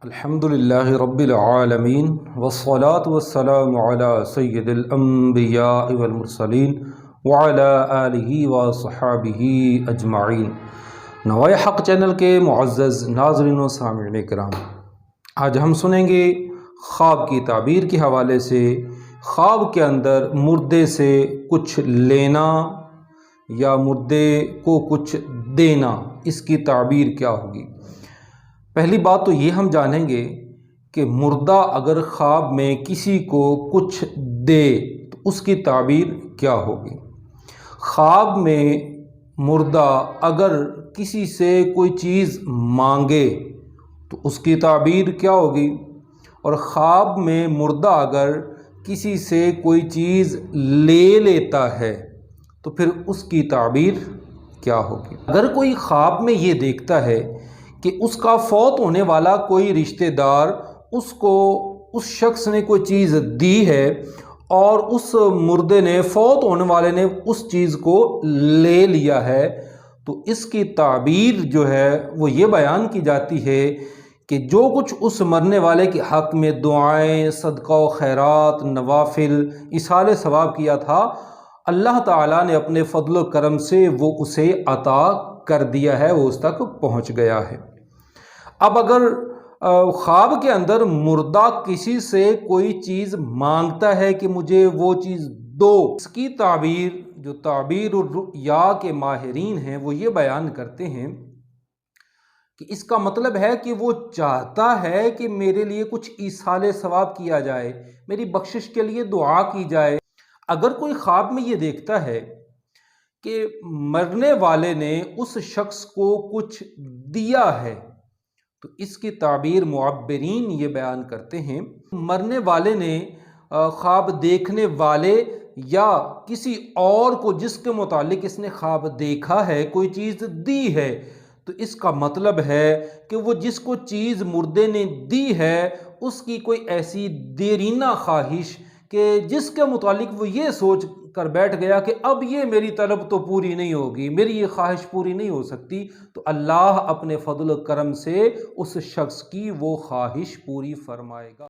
الحمدللہ رب العالمین والصلاة والسلام علی سید الانبیاء والمرسلین وعلی آلہ وصحابہ اجمعین۔ نوائے حق چینل کے معزز ناظرین و سامعین کرام، آج ہم سنیں گے خواب کی تعبیر کے حوالے سے خواب کے اندر مردے سے کچھ لینا یا مردے کو کچھ دینا، اس کی تعبیر کیا ہوگی۔ پہلی بات تو یہ ہم جانیں گے کہ مردہ اگر خواب میں کسی کو کچھ دے تو اس کی تعبیر کیا ہوگی۔ خواب میں مردہ اگر کسی سے کوئی چیز مانگے تو اس کی تعبیر کیا ہوگی، اور خواب میں مردہ اگر کسی سے کوئی چیز لے لیتا ہے تو پھر اس کی تعبیر کیا ہوگی۔ اگر کوئی خواب میں یہ دیکھتا ہے کہ اس کا فوت ہونے والا کوئی رشتہ دار اس کو اس شخص نے کوئی چیز دی ہے اور اس مردے نے، فوت ہونے والے نے اس چیز کو لے لیا ہے، تو اس کی تعبیر جو ہے وہ یہ بیان کی جاتی ہے کہ جو کچھ اس مرنے والے کے حق میں دعائیں، صدقہ و خیرات، نوافل، ایصال ثواب کیا تھا، اللہ تعالیٰ نے اپنے فضل و کرم سے وہ اسے عطا کر دیا ہے، وہ اس تک پہنچ گیا ہے۔ اب اگر خواب کے اندر مردہ کسی سے کوئی چیز مانگتا ہے کہ مجھے وہ چیز دو، اس کی تعبیر جو تعبیر الرؤیا کے ماہرین ہیں وہ یہ بیان کرتے ہیں کہ اس کا مطلب ہے کہ وہ چاہتا ہے کہ میرے لیے کچھ ایصال ثواب کیا جائے، میری بخشش کے لیے دعا کی جائے۔ اگر کوئی خواب میں یہ دیکھتا ہے کہ مرنے والے نے اس شخص کو کچھ دیا ہے تو اس کی تعبیر معبرین یہ بیان کرتے ہیں، مرنے والے نے خواب دیکھنے والے یا کسی اور کو جس کے متعلق اس نے خواب دیکھا ہے کوئی چیز دی ہے، تو اس کا مطلب ہے کہ وہ جس کو چیز مردے نے دی ہے اس کی کوئی ایسی دیرینہ خواہش کہ جس کے متعلق وہ یہ سوچ کر بیٹھ گیا کہ اب یہ میری طلب تو پوری نہیں ہوگی، میری یہ خواہش پوری نہیں ہو سکتی، تو اللہ اپنے فضل و کرم سے اس شخص کی وہ خواہش پوری فرمائے گا۔